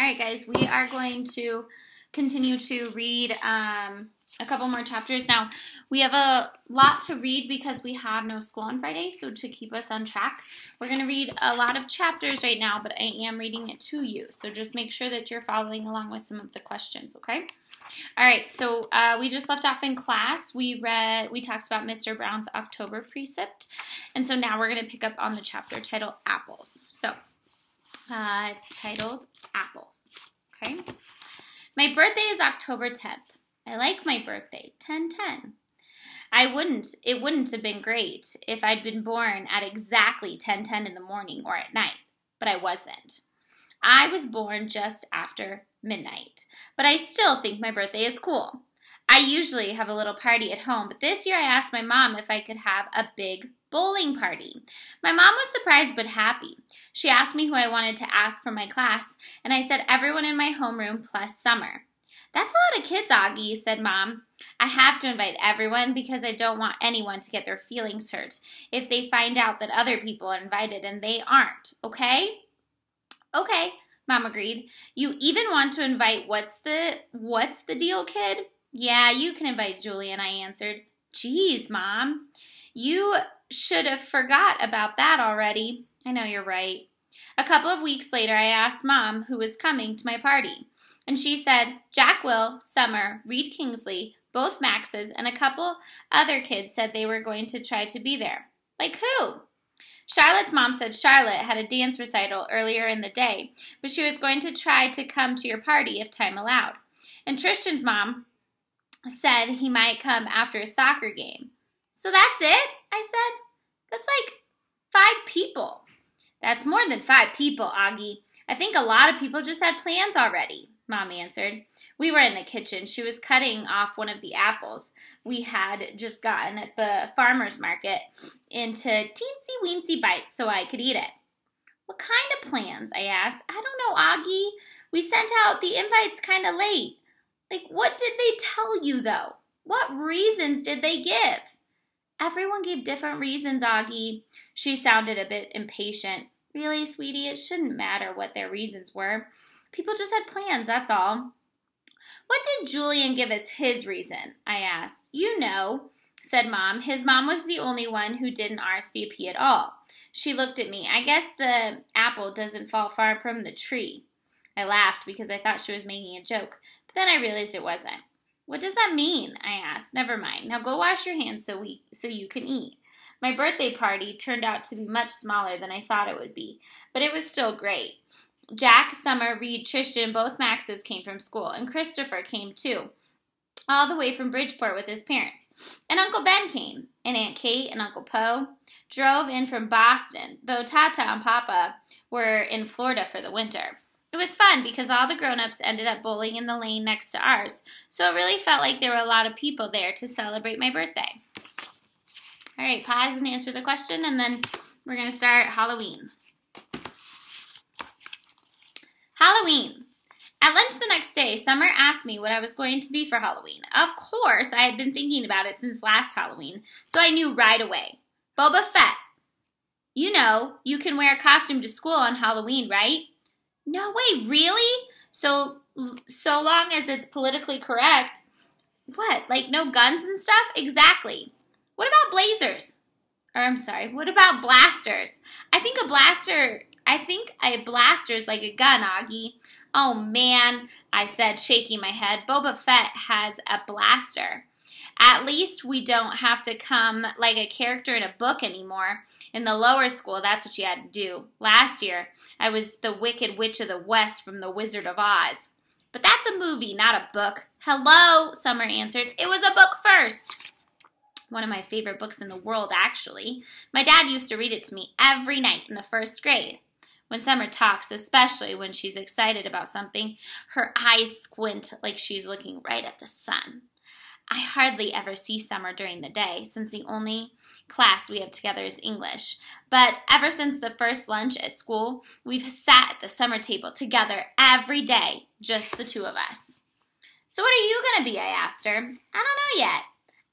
right, guys, we are going to continue to read a couple more chapters. Now, we have a lot to read because we have no school on Friday, so to keep us on track, we're going to read a lot of chapters right now, but I am reading it to you, so just make sure that you're following along with some of the questions, okay? All right, so we just left off in class. We talked about Mr. Brown's October precept, and so now we're going to pick up on the chapter titled Apples. So, it's titled Apples, okay? My birthday is October 10th. I like my birthday, 10/10. It wouldn't have been great if I'd been born at exactly 10:10 in the morning or at night, but I wasn't. I was born just after midnight, but I still think my birthday is cool. I usually have a little party at home, but this year I asked my mom if I could have a big bowling party. My mom was surprised but happy. She asked me who I wanted to ask for my class, and I said everyone in my homeroom plus Summer. That's a lot of kids, Augie, said Mom. I have to invite everyone because I don't want anyone to get their feelings hurt if they find out that other people are invited and they aren't, okay? Okay, Mom agreed. You even want to invite what's the deal, kid? Yeah, you can invite Julian, I answered. Geez, Mom. You should have forgot about that already. I know you're right. A couple of weeks later, I asked Mom who was coming to my party. And she said, Jack Will, Summer, Reed Kingsley, both Maxes, and a couple other kids said they were going to try to be there. Like who? Charlotte's mom said Charlotte had a dance recital earlier in the day, but she was going to try to come to your party if time allowed. And Tristan's mom said he might come after a soccer game. So that's it? I said. That's like 5 people. That's more than 5 people, Augie. I think a lot of people just had plans already, Mom answered. We were in the kitchen. She was cutting off one of the apples we had just gotten at the farmer's market into teensy-weensy bites so I could eat it. What kind of plans? I asked. I don't know, Augie. We sent out the invites kind of late. Like, what did they tell you, though? What reasons did they give? Everyone gave different reasons, Augie. She sounded a bit impatient. Really, sweetie, it shouldn't matter what their reasons were. People just had plans, that's all. What did Julian give as his reason? I asked. You know, said Mom. His mom was the only one who didn't RSVP at all. She looked at me. I guess the apple doesn't fall far from the tree. I laughed because I thought she was making a joke, but then I realized it wasn't. What does that mean? I asked. Never mind. Now go wash your hands so you can eat. My birthday party turned out to be much smaller than I thought it would be, but it was still great. Jack, Summer, Reed, Tristan, both Maxes came from school, and Christopher came too, all the way from Bridgeport with his parents. And Uncle Ben came, and Aunt Kate and Uncle Poe drove in from Boston, though Tata and Papa were in Florida for the winter. It was fun because all the grown-ups ended up bowling in the lane next to ours, so it really felt like there were a lot of people there to celebrate my birthday. All right, pause and answer the question, and then we're going to start Halloween. Halloween. At lunch the next day, Summer asked me what I was going to be for Halloween. Of course, I had been thinking about it since last Halloween, so I knew right away. Boba Fett. You know, you can wear a costume to school on Halloween, right? No way, really? So long as it's politically correct. What, like no guns and stuff? Exactly. What about blazers? What about blasters? I think a blaster's like a gun, Augie. Oh, man, I said, shaking my head. Boba Fett has a blaster. At least we don't have to come like a character in a book anymore. In the lower school, that's what you had to do. Last year, I was the Wicked Witch of the West from The Wizard of Oz. But that's a movie, not a book. Hello, Summer answered. It was a book first. One of my favorite books in the world, actually. My dad used to read it to me every night in the 1st grade. When Summer talks, especially when she's excited about something, her eyes squint like she's looking right at the sun. I hardly ever see Summer during the day, since the only class we have together is English. But ever since the first lunch at school, we've sat at the summer table together every day, just the 2 of us. So what are you going to be? I asked her. I don't know yet.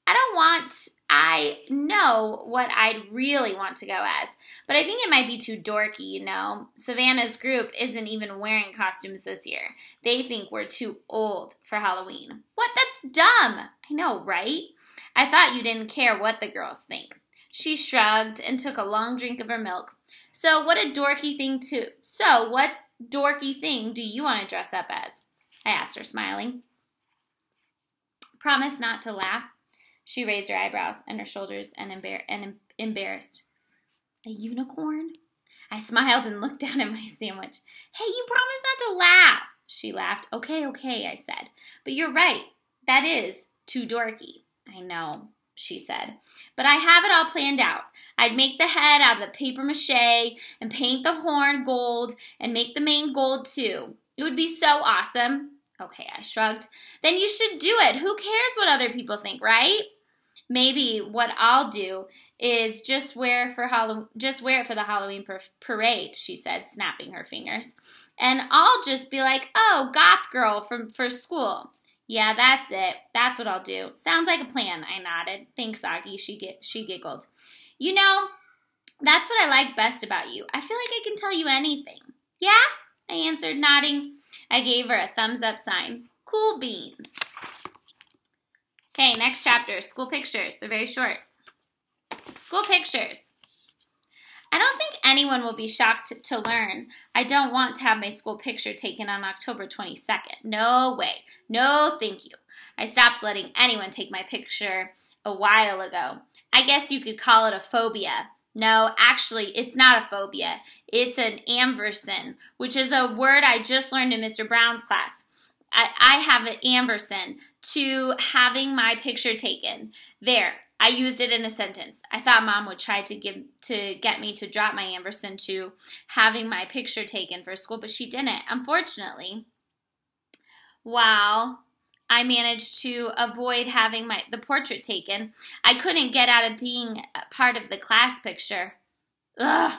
I don't want I know what I'd really want to go as, but I think it might be too dorky, you know. Savannah's group isn't even wearing costumes this year. They think we're too old for Halloween. What? That's dumb. I know, right? I thought you didn't care what the girls think. She shrugged and took a long drink of her milk. What dorky thing do you want to dress up as? I asked her, smiling. Promise not to laugh. She raised her eyebrows and her shoulders and embarrassed. A unicorn? I smiled and looked down at my sandwich. Hey, you promised not to laugh. She laughed. Okay, I said. But you're right. That is too dorky. I know, she said. But I have it all planned out. I'd make the head out of the paper mache and paint the horn gold and make the mane gold too. It would be so awesome. Okay, I shrugged. Then you should do it. Who cares what other people think, right? Maybe what I'll do is just wear it for the Halloween parade, she said, snapping her fingers. And I'll just be like, oh, goth girl for school. Yeah, that's it. That's what I'll do. Sounds like a plan, I nodded. Thanks, Augie, she giggled. You know, that's what I like best about you. I feel like I can tell you anything. Yeah? I answered, nodding. I gave her a thumbs-up sign. Cool beans. Okay, next chapter, school pictures. They're very short. School pictures. I don't think anyone will be shocked to learn I don't want to have my school picture taken on October 22nd. No way. No, thank you. I stopped letting anyone take my picture a while ago. I guess you could call it a phobia. No, actually, it's not a phobia. It's an aversion, which is a word I just learned in Mr. Brown's class. I have an aversion to having my picture taken. There, I used it in a sentence. I thought Mom would try to get me to drop my aversion to having my picture taken for school, but she didn't, unfortunately. While I managed to avoid having the portrait taken, I couldn't get out of being part of the class picture. Ugh!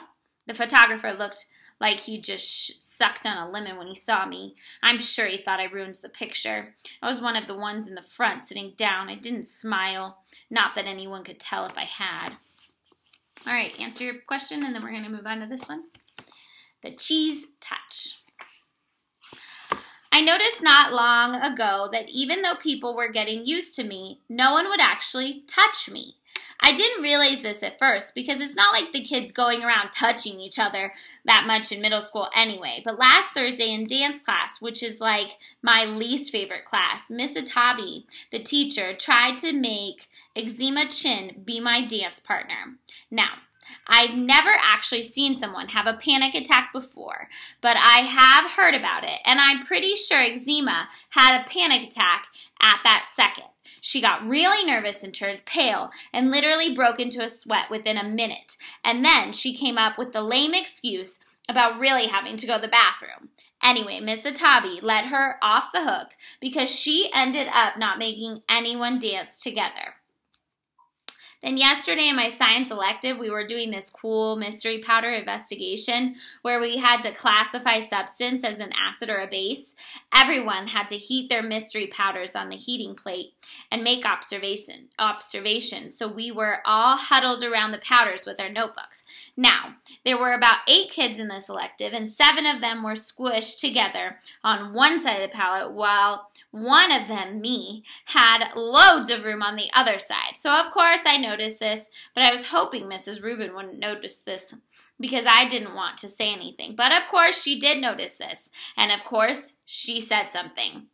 The photographer looked like he just sucked on a lemon when he saw me. I'm sure he thought I ruined the picture. I was one of the ones in the front sitting down. I didn't smile. Not that anyone could tell if I had. All right, answer your question, and then we're going to move on to this one. The cheese touch. I noticed not long ago that even though people were getting used to me, no one would actually touch me. I didn't realize this at first because it's not like the kids going around touching each other that much in middle school anyway. But last Thursday in dance class, which is like my least favorite class, Miss Atabi, the teacher, tried to make Eczema Chin be my dance partner. Now, I've never actually seen someone have a panic attack before, but I have heard about it, and I'm pretty sure Eczema had a panic attack at that second. She got really nervous and turned pale and literally broke into a sweat within a minute. And then she came up with the lame excuse about really having to go to the bathroom. Anyway, Miss Atabi let her off the hook because she ended up not making anyone dance together. Then yesterday in my science elective, we were doing this cool mystery powder investigation where we had to classify substance as an acid or a base. Everyone had to heat their mystery powders on the heating plate and make observations. So we were all huddled around the powders with our notebooks. Now, there were about 8 kids in this elective, and 7 of them were squished together on one side of the palette, while one of them, me, had loads of room on the other side. So, of course, I noticed this, but I was hoping Mrs. Rubin wouldn't notice this because I didn't want to say anything. But, of course, she did notice this, and, of course, she said something.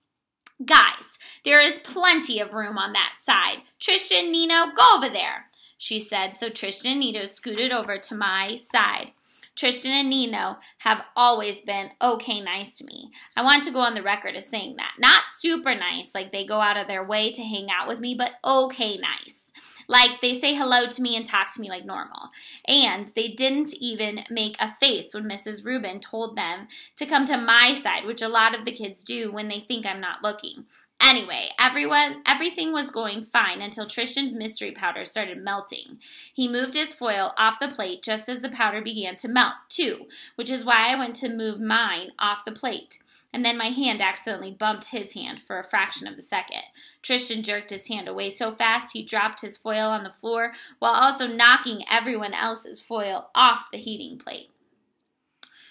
Guys, there is plenty of room on that side. Tristan, Nino, go over there, she said. So Tristan and Nino scooted over to my side. Tristan and Nino have always been okay nice to me. I want to go on the record as saying that. Not super nice, like they go out of their way to hang out with me, but okay nice. Like they say hello to me and talk to me like normal. And they didn't even make a face when Mrs. Rubin told them to come to my side, which a lot of the kids do when they think I'm not looking. Anyway, everything was going fine until Tristan's mystery powder started melting. He moved his foil off the plate just as the powder began to melt, too, which is why I went to move mine off the plate. and then my hand accidentally bumped his hand for a fraction of a second. Tristan jerked his hand away so fast he dropped his foil on the floor while also knocking everyone else's foil off the heating plate.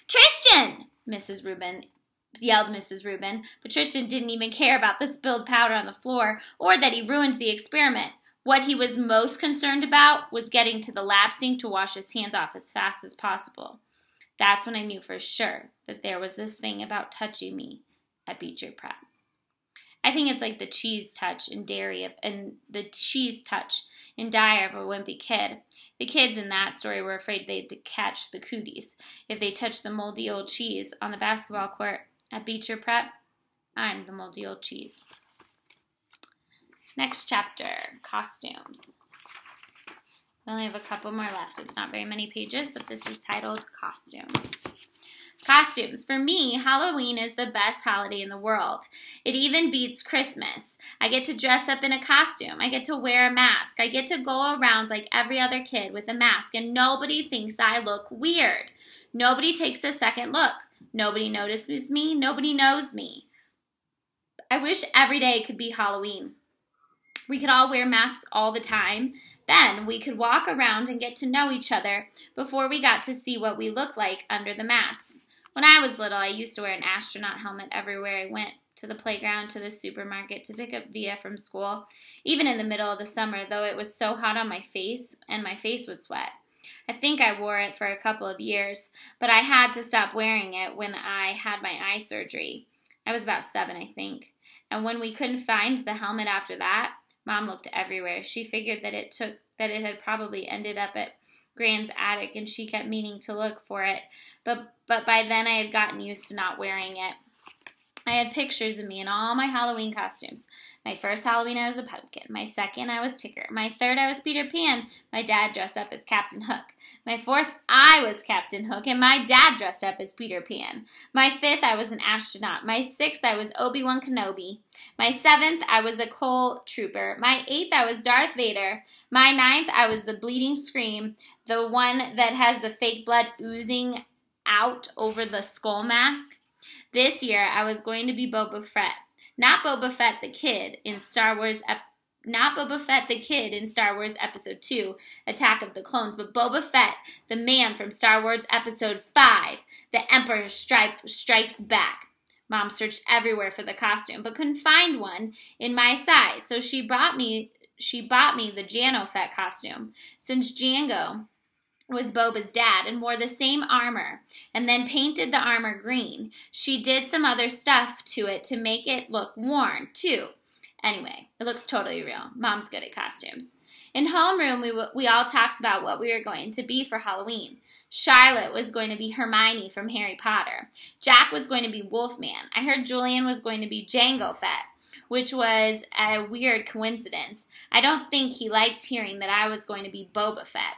"Tristan!" yelled Mrs. Rubin, but Tristan didn't even care about the spilled powder on the floor or that he ruined the experiment. What he was most concerned about was getting to the lab sink to wash his hands off as fast as possible. That's when I knew for sure that there was this thing about touching me at Beecher Prep. I think it's like the cheese touch in Dairy and the cheese touch in Diary of a Wimpy Kid. The kids in that story were afraid they'd catch the cooties if they touched the moldy old cheese on the basketball court at Beecher Prep. I'm the moldy old cheese. Next chapter, costumes. We only have a couple more left. It's not very many pages, but this is titled Costumes. Costumes. For me, Halloween is the best holiday in the world. It even beats Christmas. I get to dress up in a costume. I get to wear a mask. I get to go around like every other kid with a mask, and nobody thinks I look weird. Nobody takes a second look. Nobody notices me. Nobody knows me. I wish every day could be Halloween. We could all wear masks all the time. Then we could walk around and get to know each other before we got to see what we look like under the masks. When I was little, I used to wear an astronaut helmet everywhere I went, to the playground, to the supermarket, to pick up Via from school, even in the middle of the summer, though it was so hot on my face and my face would sweat. I think I wore it for a couple of years, but I had to stop wearing it when I had my eye surgery. I was about 7, I think. And when we couldn't find the helmet after that, Mom looked everywhere. She figured that it had probably ended up at Gran's attic, and she kept meaning to look for it. But by then I had gotten used to not wearing it. I had pictures of me in all my Halloween costumes. My first Halloween, I was a pumpkin. My second, I was Ticker. My third, I was Peter Pan. My dad dressed up as Captain Hook. My fourth, I was Captain Hook, and my dad dressed up as Peter Pan. My fifth, I was an astronaut. My sixth, I was Obi-Wan Kenobi. My seventh, I was a coal trooper. My eighth, I was Darth Vader. My ninth, I was the Bleeding Scream, the one that has the fake blood oozing out over the skull mask. This year, I was going to be Boba Fett. Not Boba Fett the kid in Star Wars Episode 2, Attack of the Clones, but Boba Fett, the man from Star Wars Episode 5, The Emperor Strikes Back. Mom searched everywhere for the costume, but couldn't find one in my size, so she bought me the Jango Fett costume. Since Jango was Boba's dad and wore the same armor and then painted the armor green, she did some other stuff to it to make it look worn, too. Anyway, it looks totally real. Mom's good at costumes. In homeroom, we all talked about what we were going to be for Halloween. Charlotte was going to be Hermione from Harry Potter. Jack was going to be Wolfman. I heard Julian was going to be Jango Fett, which was a weird coincidence. I don't think he liked hearing that I was going to be Boba Fett.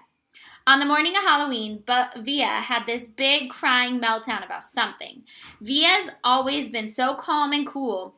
On the morning of Halloween, Via had this big crying meltdown about something. Via's always been so calm and cool,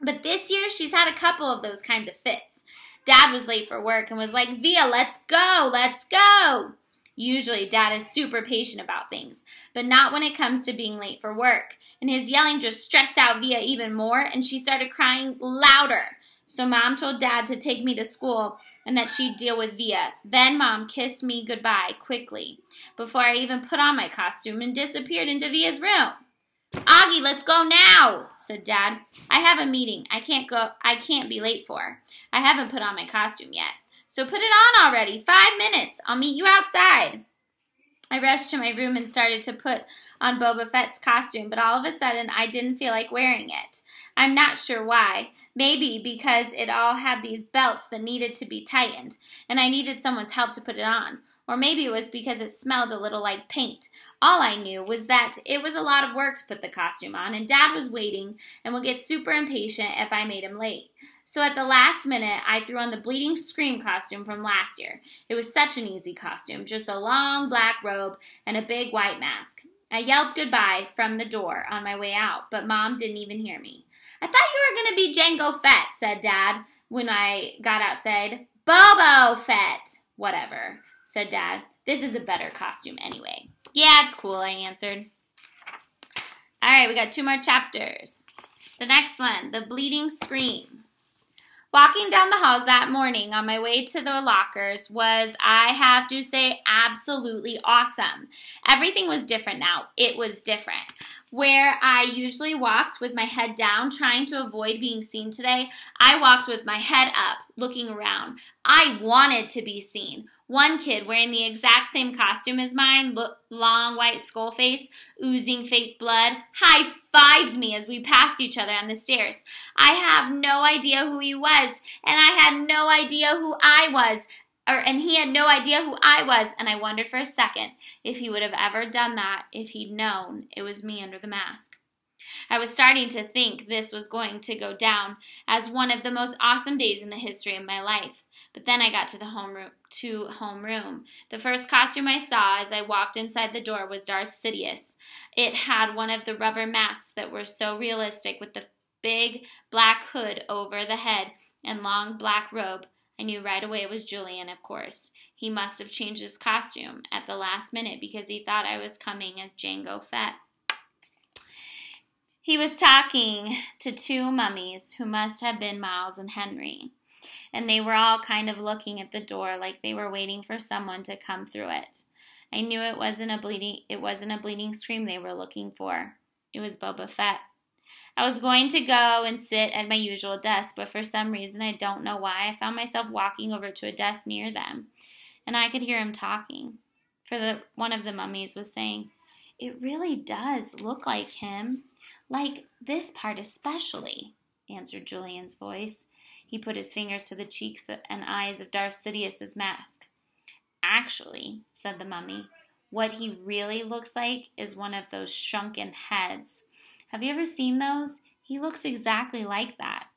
but this year she's had a couple of those kinds of fits. Dad was late for work and was like, "Via, let's go, let's go." Usually Dad is super patient about things, but not when it comes to being late for work. And his yelling just stressed out Via even more, and she started crying louder. So Mom told Dad to take me to school and that she'd deal with Via. Then Mom kissed me goodbye quickly before I even put on my costume and disappeared into Via's room. "Augie, let's go now," said Dad. "I have a meeting I can't be late for. I haven't put on my costume yet. So put it on already. 5 minutes. I'll meet you outside." I rushed to my room and started to put on Boba Fett's costume, but all of a sudden I didn't feel like wearing it. I'm not sure why. Maybe because it all had these belts that needed to be tightened, and I needed someone's help to put it on. Or maybe it was because it smelled a little like paint. All I knew was that it was a lot of work to put the costume on, and Dad was waiting and would get super impatient if I made him late. So at the last minute, I threw on the Bleeding Scream costume from last year. It was such an easy costume, just a long black robe and a big white mask. I yelled goodbye from the door on my way out, but Mom didn't even hear me. "I thought you were going to be Jango Fett," said Dad when I got outside. "Boba Fett." "Whatever," said Dad. "This is a better costume anyway." "Yeah, it's cool," I answered. All right, we got 2 more chapters. The next one, The Bleeding Scream. Walking down the halls that morning on my way to the lockers was, I have to say, absolutely awesome. Everything was different now. It was different. Where I usually walked with my head down, trying to avoid being seen today, I walked with my head up, looking around. I wanted to be seen. One kid wearing the exact same costume as mine, long white skull face, oozing fake blood, high-fived me as we passed each other on the stairs. I have no idea who he was, and I had no idea who I was, and he had no idea who I was, and I wondered for a second if he would have ever done that if he'd known it was me under the mask. I was starting to think this was going to go down as one of the most awesome days in the history of my life. But then I got to the homeroom. The first costume I saw as I walked inside the door was Darth Sidious. It had one of the rubber masks that were so realistic with the big black hood over the head and long black robe. I knew right away it was Julian, of course. He must have changed his costume at the last minute because he thought I was coming as Jango Fett. He was talking to 2 mummies who must have been Miles and Henry, and they were all kind of looking at the door like they were waiting for someone to come through it. I knew it wasn't a bleeding scream they were looking for. It was Boba Fett. I was going to go and sit at my usual desk, but for some reason, I don't know why, I found myself walking over to a desk near them, and I could hear him talking. One of the mummies was saying, "It really does look like him. Like this part especially," answered Julian's voice. He put his fingers to the cheeks and eyes of Darth Sidious's mask. "Actually," said the mummy, "what he really looks like is one of those shrunken heads. Have you ever seen those? He looks exactly like that.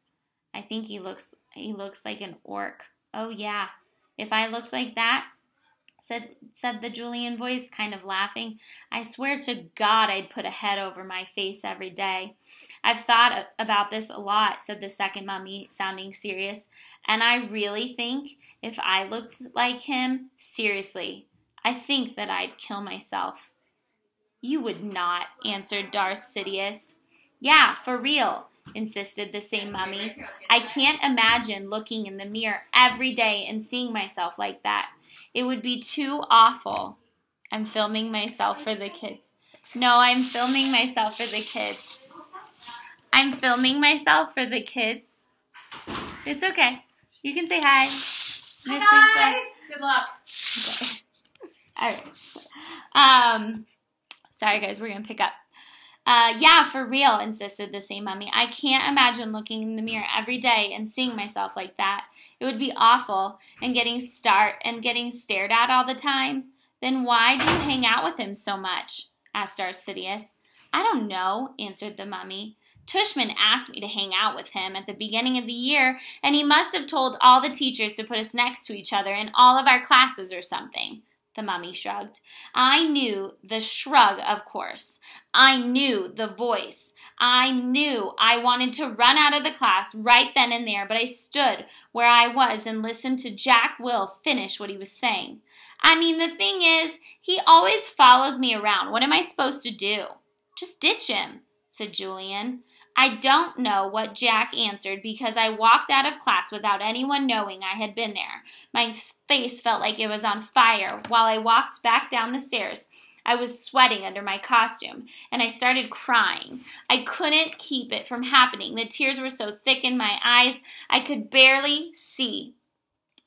I think he looks like an orc." "Oh yeah, if I looked like that," said the Julian voice, kind of laughing, "I swear to God I'd put a head over my face every day." "I've thought about this a lot," said the second mummy, sounding serious, "and I really think if I looked like him, seriously, I think that I'd kill myself." "You would not," answered Darth Sidious. "Yeah, for real," insisted the same mummy. "I can't imagine looking in the mirror every day and seeing myself like that. It would be too awful." I'm filming myself for the kids. No, I'm filming myself for the kids. I'm filming myself for the kids. It's okay. You can say hi. Hi, guys. Good luck. Okay. All right. Sorry, guys. We're going to pick up. "Yeah, for real," insisted the same mummy. "I can't imagine looking in the mirror every day and seeing myself like that. It would be awful, and getting stared at all the time." "Then why do you hang out with him so much?" asked Darth Sidious. "I don't know," answered the mummy. "Tushman asked me to hang out with him at the beginning of the year, and he must have told all the teachers to put us next to each other in all of our classes or something." The mummy shrugged. I knew the shrug, of course. I knew the voice. I knew I wanted to run out of the class right then and there, but I stood where I was and listened to Jack Will finish what he was saying. "I mean, the thing is, he always follows me around. What am I supposed to do?" "Just ditch him," said Julian. I don't know what Jack answered because I walked out of class without anyone knowing I had been there. My face felt like it was on fire while I walked back down the stairs. I was sweating under my costume, and I started crying. I couldn't keep it from happening. The tears were so thick in my eyes I could barely see,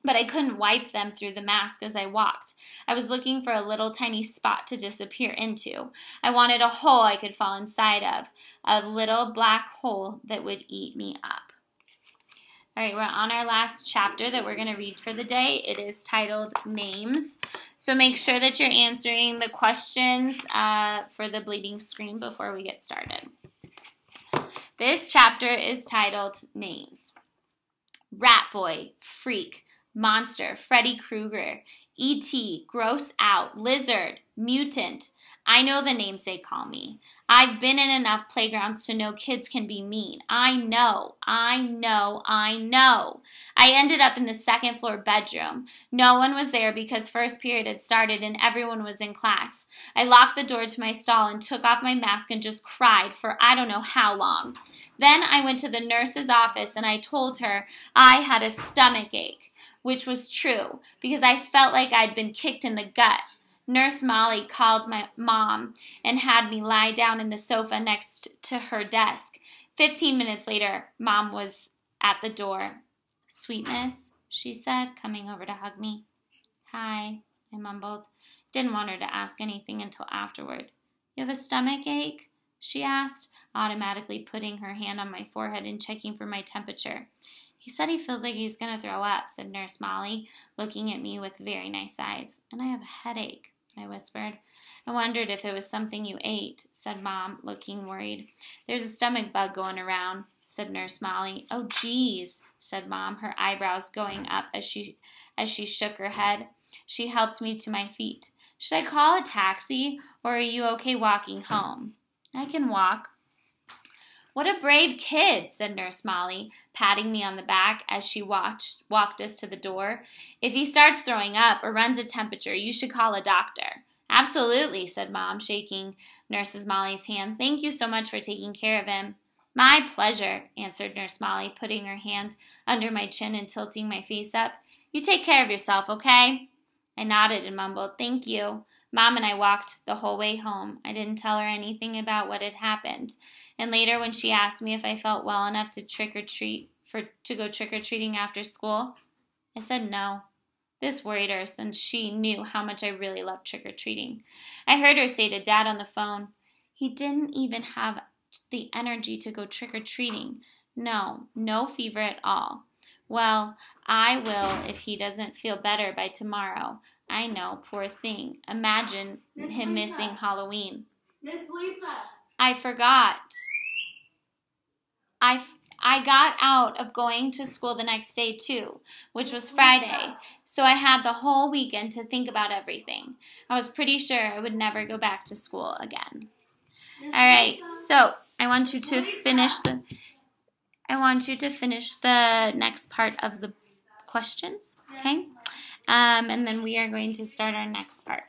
but I couldn't wipe them through the mask as I walked. I was looking for a little tiny spot to disappear into. I wanted a hole I could fall inside of, a little black hole that would eat me up. All right, we're on our last chapter that we're going to read for the day. It is titled Names. So make sure that you're answering the questions for the bleeding scream before we get started. This chapter is titled Names. Rat Boy, Freak, Monster, Freddy Krueger, E.T., Gross Out, Lizard, Mutant, I know the names they call me. I've been in enough playgrounds to know kids can be mean. I know. I ended up in the second floor bedroom. No one was there because first period had started and everyone was in class. I locked the door to my stall and took off my mask and just cried for I don't know how long. Then I went to the nurse's office and I told her I had a stomach ache, which was true because I felt like I'd been kicked in the gut. Nurse Molly called my mom and had me lie down in the sofa next to her desk. 15 minutes later, Mom was at the door. "Sweetness," she said, coming over to hug me. "Hi," I mumbled. Didn't want her to ask anything until afterward. "You have a stomach ache?" she asked, automatically putting her hand on my forehead and checking for my temperature. "He said he feels like he's going to throw up," said Nurse Molly, looking at me with very nice eyes. "And I have a headache," I whispered. "I wondered if it was something you ate," said Mom, looking worried. "There's a stomach bug going around," said Nurse Molly. "Oh, geez," said Mom, her eyebrows going up as she shook her head. She helped me to my feet. "Should I call a taxi, or are you okay walking home?" "I can walk." "What a brave kid," said Nurse Molly, patting me on the back as she walked us to the door. "If he starts throwing up or runs a temperature, you should call a doctor." "Absolutely," said Mom, shaking Nurse Molly's hand. "Thank you so much for taking care of him." "My pleasure," answered Nurse Molly, putting her hand under my chin and tilting my face up. "You take care of yourself, okay?" I nodded and mumbled, "Thank you." Mom and I walked the whole way home. I didn't tell her anything about what had happened. And later when she asked me if I felt well enough to go trick-or-treating after school, I said no. This worried her since she knew how much I really loved trick-or-treating. I heard her say to Dad on the phone, "He didn't even have the energy to go trick-or-treating. No fever at all." "Well, I will if he doesn't feel better by tomorrow. I know, poor thing. Imagine him missing Halloween." Miss Lisa. "I forgot. I got out of going to school the next day too, which was Friday, so I had the whole weekend to think about everything. I was pretty sure I would never go back to school again." All right, so I want you to finish the next part of the questions, okay? And then we are going to start our next part.